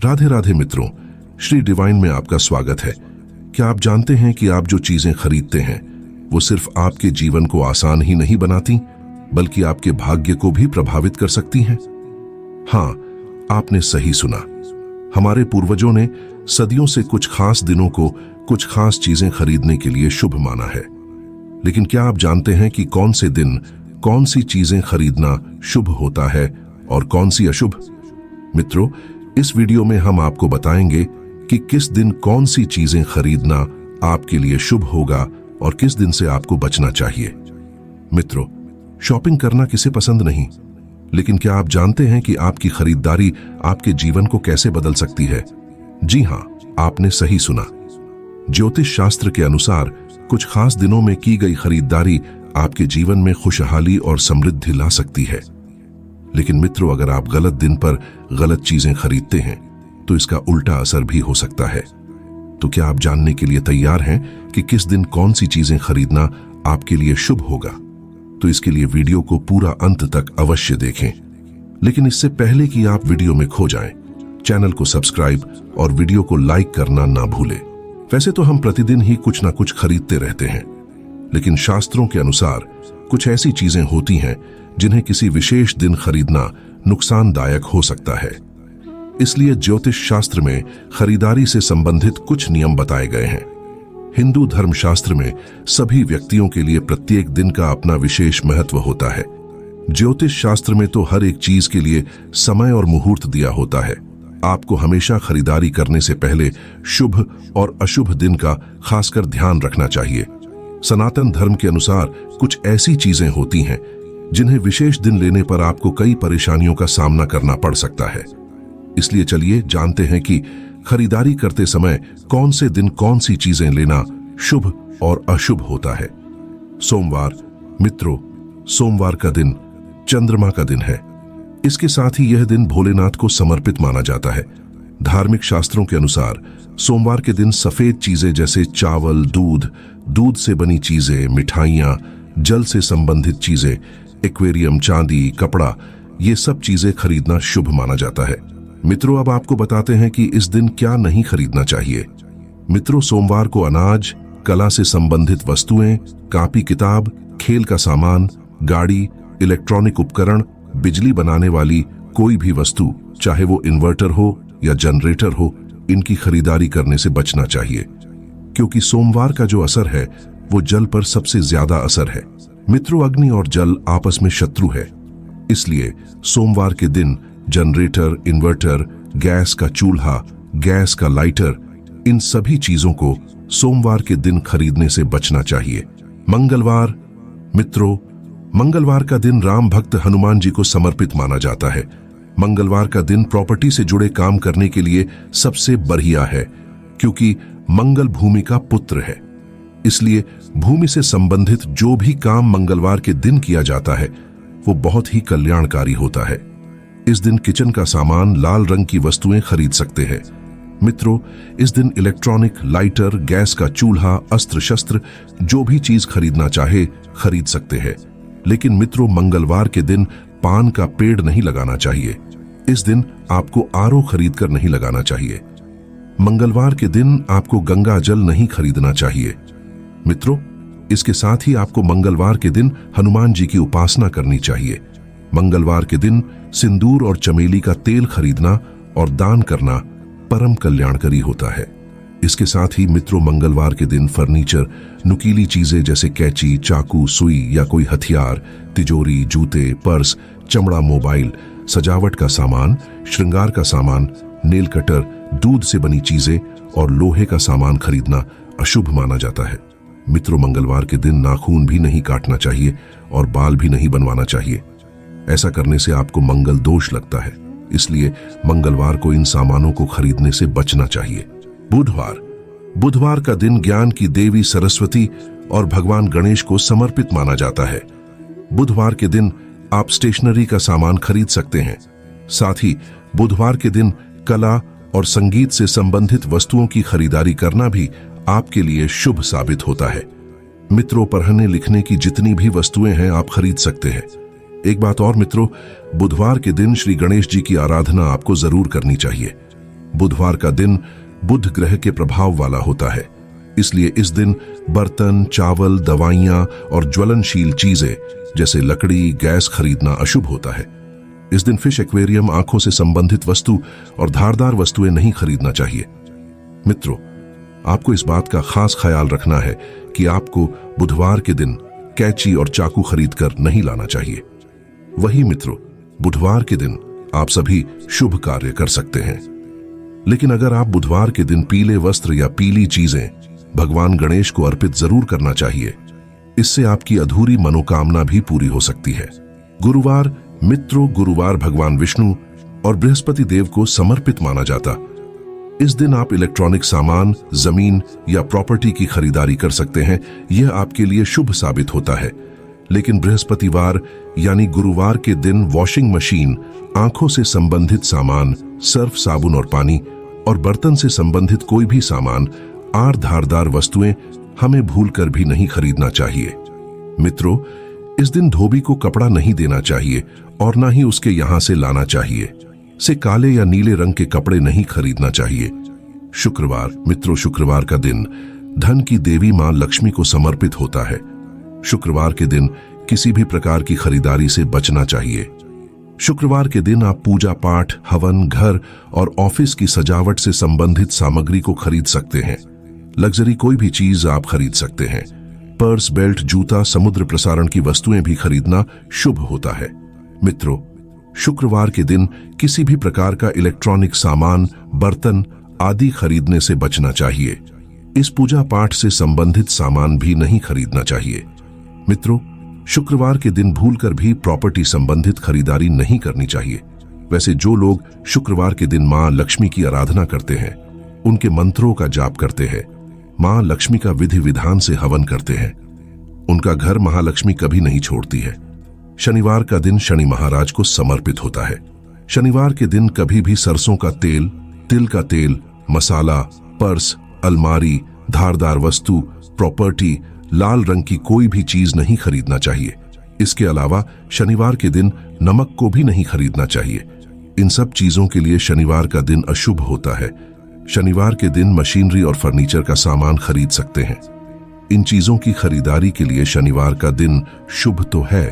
राधे राधे मित्रों, श्री डिवाइन में आपका स्वागत है। क्या आप जानते हैं कि आप जो चीजें खरीदते हैं वो सिर्फ आपके जीवन को आसान ही नहीं बनाती बल्कि आपके भाग्य को भी प्रभावित कर सकती हैं? हाँ, आपने सही सुना। हमारे पूर्वजों ने सदियों से कुछ खास दिनों को कुछ खास चीजें खरीदने के लिए शुभ माना है। लेकिन क्या आप जानते हैं कि कौन से दिन कौन सी चीजें खरीदना शुभ होता है और कौन सी अशुभ? मित्रों, इस वीडियो में हम आपको बताएंगे कि किस दिन कौन सी चीजें खरीदना आपके लिए शुभ होगा और किस दिन से आपको बचना चाहिए। मित्रों, शॉपिंग करना किसे पसंद नहीं, लेकिन क्या आप जानते हैं कि आपकी खरीदारी आपके जीवन को कैसे बदल सकती है? जी हां, आपने सही सुना। ज्योतिष शास्त्र के अनुसार कुछ खास दिनों में की गई खरीदारी आपके जीवन में खुशहाली और समृद्धि ला सकती है। लेकिन मित्रों, अगर आप गलत दिन पर गलत चीजें खरीदते हैं तो इसका उल्टा असर भी हो सकता है। तो क्या आप जानने के लिए तैयार हैं कि किस दिन कौन सी चीजें खरीदना आपके लिए शुभ होगा? तो इसके लिए वीडियो को पूरा अंत तक अवश्य देखें। लेकिन इससे पहले कि आप वीडियो में खो जाएं, चैनल को सब्सक्राइब और वीडियो को लाइक करना ना भूलें। वैसे तो हम प्रतिदिन ही कुछ ना कुछ खरीदते रहते हैं, लेकिन शास्त्रों के अनुसार कुछ ऐसी चीजें होती हैं जिन्हें किसी विशेष दिन खरीदना नुकसानदायक हो सकता है। इसलिए ज्योतिष शास्त्र में खरीदारी से संबंधित कुछ नियम बताए गए हैं। हिंदू धर्मशास्त्र में सभी व्यक्तियों के लिए प्रत्येक दिन का अपना विशेष महत्व होता है। ज्योतिष शास्त्र में तो हर एक चीज के लिए समय और मुहूर्त दिया होता है। आपको हमेशा खरीदारी करने से पहले शुभ और अशुभ दिन का खासकर ध्यान रखना चाहिए। सनातन धर्म के अनुसार कुछ ऐसी चीजें होती हैं जिन्हें विशेष दिन लेने पर आपको कई परेशानियों का सामना करना पड़ सकता है। इसलिए चलिए जानते हैं कि खरीदारी करते समय कौन से दिन कौन सी चीजें लेना शुभ और अशुभ होता है। सोमवार। मित्रों, सोमवार का दिन चंद्रमा का दिन है। इसके साथ ही यह दिन भोलेनाथ को समर्पित माना जाता है। धार्मिक शास्त्रों के अनुसार सोमवार के दिन सफेद चीजें जैसे चावल, दूध से बनी चीजें, मिठाइयां, जल से संबंधित चीजें, एक्वेरियम, चांदी, कपड़ा, ये सब चीजें खरीदना शुभ माना जाता है। मित्रों, अब आपको बताते हैं कि इस दिन क्या नहीं खरीदना चाहिए। मित्रों, सोमवार को अनाज, कला से संबंधित वस्तुएं, कॉपी किताब, खेल का सामान, गाड़ी, इलेक्ट्रॉनिक उपकरण, बिजली बनाने वाली कोई भी वस्तु, चाहे वो इन्वर्टर हो या जनरेटर हो, इनकी खरीदारी करने से बचना चाहिए, क्योंकि सोमवार का जो असर है वो जल पर सबसे ज्यादा असर है। मित्रों, अग्नि और जल आपस में शत्रु है। इसलिए सोमवार के दिन जनरेटर, इन्वर्टर, गैस का चूल्हा, गैस का लाइटर, इन सभी चीजों को सोमवार के दिन खरीदने से बचना चाहिए। मंगलवार। मित्रों, मंगलवार का दिन राम भक्त हनुमान जी को समर्पित माना जाता है। मंगलवार का दिन प्रॉपर्टी से जुड़े काम करने के लिए सबसे बढ़िया है, क्योंकि मंगल भूमि का पुत्र है। इसलिए भूमि से संबंधित जो भी काम मंगलवार के दिन किया जाता है वो बहुत ही कल्याणकारी होता है। इस दिन किचन का सामान, लाल रंग की वस्तुएं खरीद सकते हैं। मित्रों, इस दिन इलेक्ट्रॉनिक, लाइटर, गैस का चूल्हा, अस्त्र शस्त्र, जो भी चीज खरीदना चाहे खरीद सकते हैं। लेकिन मित्रों, मंगलवार के दिन पान का पेड़ नहीं लगाना चाहिए। इस दिन आपको आरओ खरीद कर नहीं लगाना चाहिए। मंगलवार के दिन आपको गंगा जल नहीं खरीदना चाहिए। मित्रों, इसके साथ ही आपको मंगलवार के दिन हनुमान जी की उपासना करनी चाहिए। मंगलवार के दिन सिंदूर और चमेली का तेल खरीदना और दान करना परम कल्याणकारी होता है। इसके साथ ही मित्रों, मंगलवार के दिन फर्नीचर, नुकीली चीजें जैसे कैंची, चाकू, सुई या कोई हथियार, तिजोरी, जूते, पर्स, चमड़ा, मोबाइल, सजावट का सामान, श्रृंगार का सामान, नेल कटर, दूध से बनी चीजें और लोहे का सामान खरीदना अशुभ माना जाता है। मित्रों, मंगलवार के दिन नाखून भी नहीं काटना चाहिए और बाल भी नहीं बनवाना चाहिए। ऐसा करने से आपको मंगल दोष लगता है। इसलिए मंगलवार को इन सामानों को खरीदने से बचना चाहिए। बुधवार। बुधवार का दिन ज्ञान की देवी सरस्वती और भगवान गणेश को समर्पित माना जाता है। बुधवार के दिन आप स्टेशनरी का सामान खरीद सकते हैं। साथ ही बुधवार के दिन कला और संगीत से संबंधित वस्तुओं की खरीदारी करना भी आपके लिए शुभ साबित होता है। मित्रों, पढ़ने लिखने की जितनी भी वस्तुएं हैं आप खरीद सकते हैं। एक बात और मित्रों, बुधवार के दिन श्री गणेश जी की आराधना आपको जरूर करनी चाहिए। बुधवार का दिन बुध ग्रह के प्रभाव वाला होता है, इसलिए इस दिन बर्तन, चावल, दवाइयां और ज्वलनशील चीजें जैसे लकड़ी, गैस खरीदना अशुभ होता है। इस दिन फिश एक्वेरियम, आंखों से संबंधित वस्तु और धारदार वस्तुएं नहीं खरीदना चाहिए। मित्रों, आपको इस बात का खास ख्याल रखना है कि आपको बुधवार के दिन कैंची और चाकू खरीदकर नहीं लाना चाहिए। वही मित्रों, बुधवार के दिन आप सभी शुभ कार्य कर सकते हैं, लेकिन अगर आप बुधवार के दिन पीले वस्त्र या पीली चीजें भगवान गणेश को अर्पित जरूर करना चाहिए। इससे आपकी अधूरी मनोकामना भी पूरी हो सकती है। गुरुवार मित्रों, गुरुवार भगवान विष्णु और बृहस्पति देव को समर्पित माना जाता। इस दिन आप इलेक्ट्रॉनिक सामान, जमीन या प्रॉपर्टी की खरीदारी कर सकते हैं। यह आपके लिए शुभ साबित होता है। लेकिन बृहस्पतिवार यानी गुरुवार के दिन वॉशिंग मशीन, आंखों से संबंधित सामान, सर्फ, साबुन और पानी और बर्तन से संबंधित कोई भी सामान, आर धारदार वस्तुएं हमें भूलकर भी नहीं खरीदना चाहिए। मित्रों, इस दिन धोबी को कपड़ा नहीं देना चाहिए और ना ही उसके यहां से लाना चाहिए। से काले या नीले रंग के कपड़े नहीं खरीदना चाहिए। शुक्रवार मित्रों, शुक्रवार का दिन धन की देवी मां लक्ष्मी को समर्पित होता है। शुक्रवार के दिन किसी भी प्रकार की खरीदारी से बचना चाहिए। शुक्रवार के दिन आप पूजा पाठ, हवन, घर और ऑफिस की सजावट से संबंधित सामग्री को खरीद सकते हैं। लग्जरी कोई भी चीज आप खरीद सकते हैं। पर्स, बेल्ट, जूता, समुद्र प्रसारण की वस्तुएं भी खरीदना शुभ होता है। मित्रों, शुक्रवार के दिन किसी भी प्रकार का इलेक्ट्रॉनिक सामान, बर्तन आदि खरीदने से बचना चाहिए। इस पूजा पाठ से संबंधित सामान भी नहीं खरीदना चाहिए। मित्रों, शुक्रवार के दिन भूलकर भी प्रॉपर्टी संबंधित खरीदारी नहीं करनी चाहिए। वैसे जो लोग शुक्रवार के दिन मां लक्ष्मी की आराधना करते हैं, उनके मंत्रों का जाप करते हैं, मां लक्ष्मी का विधि विधान से हवन करते हैं, उनका घर महालक्ष्मी कभी नहीं छोड़ती है। शनिवार का दिन शनि महाराज को समर्पित होता है। शनिवार के दिन कभी भी सरसों का तेल, तिल का तेल, मसाला, पर्स, अलमारी, धारदार वस्तु, प्रॉपर्टी, लाल रंग की कोई भी चीज नहीं खरीदना चाहिए। इसके अलावा शनिवार के दिन नमक को भी नहीं खरीदना चाहिए। इन सब चीजों के लिए शनिवार का दिन अशुभ होता है। शनिवार के दिन मशीनरी और फर्नीचर का सामान खरीद सकते हैं। इन चीजों की खरीदारी के लिए शनिवार का दिन शुभ तो है,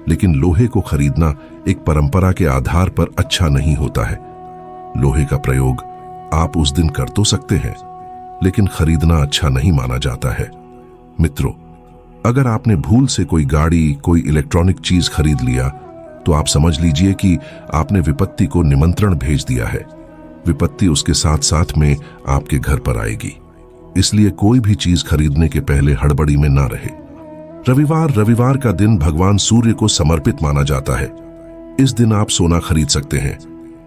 लेकिन लोहे को खरीदना एक परंपरा के आधार पर अच्छा नहीं होता है। लोहे का प्रयोग आप उस दिन कर तो सकते हैं, लेकिन खरीदना अच्छा नहीं माना जाता है। मित्रों, अगर आपने भूल से कोई गाड़ी, कोई इलेक्ट्रॉनिक चीज खरीद लिया, तो आप समझ लीजिए कि आपने विपत्ति को निमंत्रण भेज दिया है। विपत्ति उसके साथ साथ में आपके घर पर आएगी। इसलिए कोई भी चीज खरीदने के पहले हड़बड़ी में ना रहे। रविवार का दिन भगवान सूर्य को समर्पित माना जाता है। इस दिन आप सोना खरीद सकते हैं,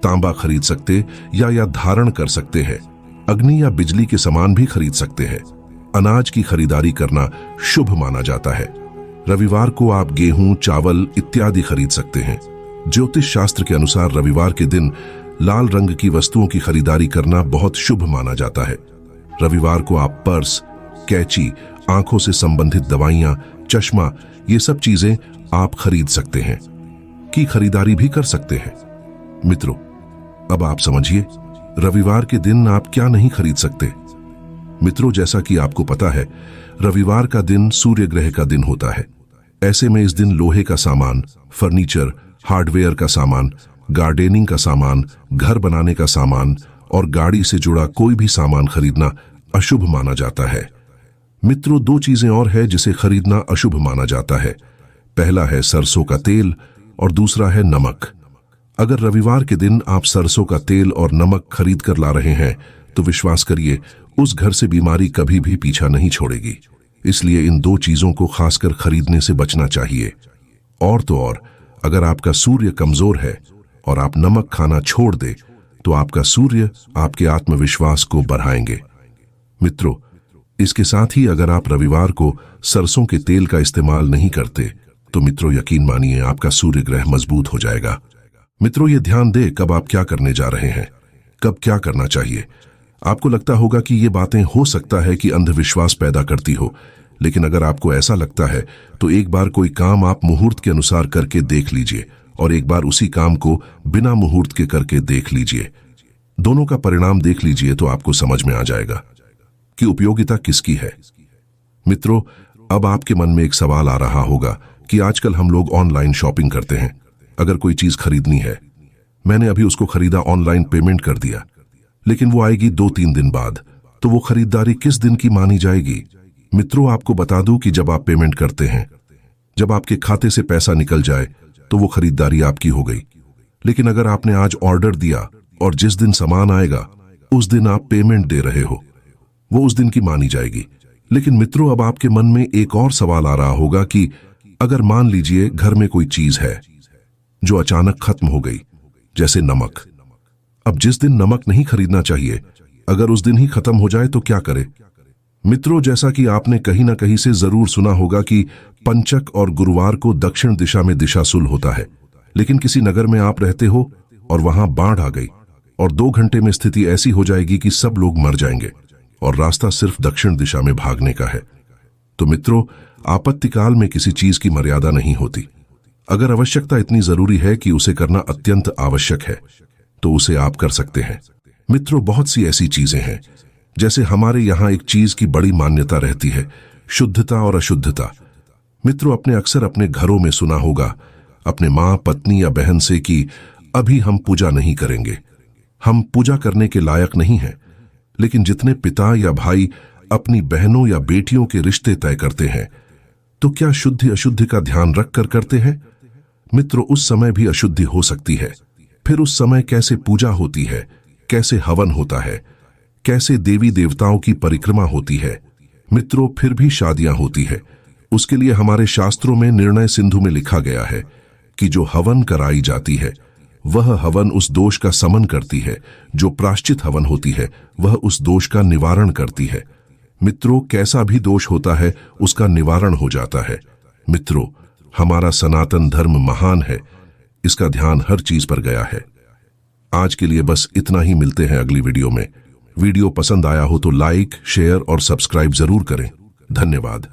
तांबा खरीद सकते या धारण कर सकते हैं। अग्नि या बिजली के सामान भी खरीद सकते हैं। अनाज की खरीदारी करना शुभ माना जाता है। रविवार को आप गेहूं, चावल इत्यादि खरीद सकते हैं। ज्योतिष शास्त्र के अनुसार रविवार के दिन लाल रंग की वस्तुओं की खरीदारी करना बहुत शुभ माना जाता है। रविवार को आप पर्स, कैंची, आंखों से संबंधित दवाइयां, चश्मा, ये सब चीजें आप खरीद सकते हैं, की खरीदारी भी कर सकते हैं। मित्रों, अब आप समझिए रविवार के दिन आप क्या नहीं खरीद सकते। मित्रों, जैसा कि आपको पता है, रविवार का दिन सूर्य ग्रह का दिन होता है। ऐसे में इस दिन लोहे का सामान, फर्नीचर, हार्डवेयर का सामान, गार्डनिंग का सामान, घर बनाने का सामान और गाड़ी से जुड़ा कोई भी सामान खरीदना अशुभ माना जाता है। मित्रों, दो चीजें और है जिसे खरीदना अशुभ माना जाता है। पहला है सरसों का तेल और दूसरा है नमक। अगर रविवार के दिन आप सरसों का तेल और नमक खरीद कर ला रहे हैं, तो विश्वास करिए उस घर से बीमारी कभी भी पीछा नहीं छोड़ेगी। इसलिए इन दो चीजों को खासकर खरीदने से बचना चाहिए। और तो और, अगर आपका सूर्य कमजोर है और आप नमक खाना छोड़ दे, तो आपका सूर्य आपके आत्मविश्वास को बढ़ाएंगे। मित्रों, इसके साथ ही अगर आप रविवार को सरसों के तेल का इस्तेमाल नहीं करते, तो मित्रों यकीन मानिए आपका सूर्य ग्रह मजबूत हो जाएगा। मित्रों, ये ध्यान दे कब आप क्या करने जा रहे हैं, कब क्या करना चाहिए। आपको लगता होगा कि ये बातें हो सकता है कि अंधविश्वास पैदा करती हो, लेकिन अगर आपको ऐसा लगता है तो एक बार कोई काम आप मुहूर्त के अनुसार करके देख लीजिए और एक बार उसी काम को बिना मुहूर्त के करके देख लीजिए। दोनों का परिणाम देख लीजिए तो आपको समझ में आ जाएगा कि उपयोगिता किसकी है। मित्रों, अब आपके मन में एक सवाल आ रहा होगा कि आजकल हम लोग ऑनलाइन शॉपिंग करते हैं। अगर कोई चीज खरीदनी है, मैंने अभी उसको खरीदा, ऑनलाइन पेमेंट कर दिया, लेकिन वो आएगी 2-3 दिन बाद, तो वो खरीदारी किस दिन की मानी जाएगी? मित्रों, आपको बता दूं कि जब आप पेमेंट करते हैं, जब आपके खाते से पैसा निकल जाए तो वो खरीदारी आपकी हो गई। लेकिन अगर आपने आज ऑर्डर दिया और जिस दिन सामान आएगा उस दिन आप पेमेंट दे रहे हो, वो उस दिन की मानी जाएगी। लेकिन मित्रों, अब आपके मन में एक और सवाल आ रहा होगा कि अगर मान लीजिए घर में कोई चीज है जो अचानक खत्म हो गई, जैसे नमक। अब जिस दिन नमक नहीं खरीदना चाहिए, अगर उस दिन ही खत्म हो जाए तो क्या करें? मित्रों, जैसा कि आपने कहीं ना कहीं से जरूर सुना होगा कि पंचक और गुरुवार को दक्षिण दिशा में दिशाशूल होता है। लेकिन किसी नगर में आप रहते हो और वहां बाढ़ आ गई और 2 घंटे में स्थिति ऐसी हो जाएगी कि सब लोग मर जाएंगे और रास्ता सिर्फ दक्षिण दिशा में भागने का है। तो मित्रों, आपत्तिकाल में किसी चीज की मर्यादा नहीं होती। अगर आवश्यकता इतनी जरूरी है कि उसे करना अत्यंत आवश्यक है, तो उसे आप कर सकते हैं। मित्रों, बहुत सी ऐसी चीजें हैं, जैसे हमारे यहां एक चीज की बड़ी मान्यता रहती है, शुद्धता और अशुद्धता। मित्रों, आपने अक्सर अपने घरों में सुना होगा अपने मां, पत्नी या बहन से कि अभी हम पूजा नहीं करेंगे, हम पूजा करने के लायक नहीं हैं। लेकिन जितने पिता या भाई अपनी बहनों या बेटियों के रिश्ते तय करते हैं, तो क्या शुद्धि अशुद्धि का ध्यान रखकर करते हैं? मित्रों, उस समय भी अशुद्धि हो सकती है। फिर उस समय कैसे पूजा होती है, कैसे हवन होता है, कैसे देवी देवताओं की परिक्रमा होती है। मित्रों, फिर भी शादियां होती है। उसके लिए हमारे शास्त्रों में निर्णय सिंधु में लिखा गया है कि जो हवन कराई जाती है वह हवन उस दोष का समन करती है, जो प्रायश्चित हवन होती है वह उस दोष का निवारण करती है। मित्रों, कैसा भी दोष होता है उसका निवारण हो जाता है। मित्रों, हमारा सनातन धर्म महान है, इसका ध्यान हर चीज पर गया है। आज के लिए बस इतना ही, मिलते हैं अगली वीडियो में। वीडियो पसंद आया हो तो लाइक, शेयर और सब्सक्राइब जरूर करें। धन्यवाद।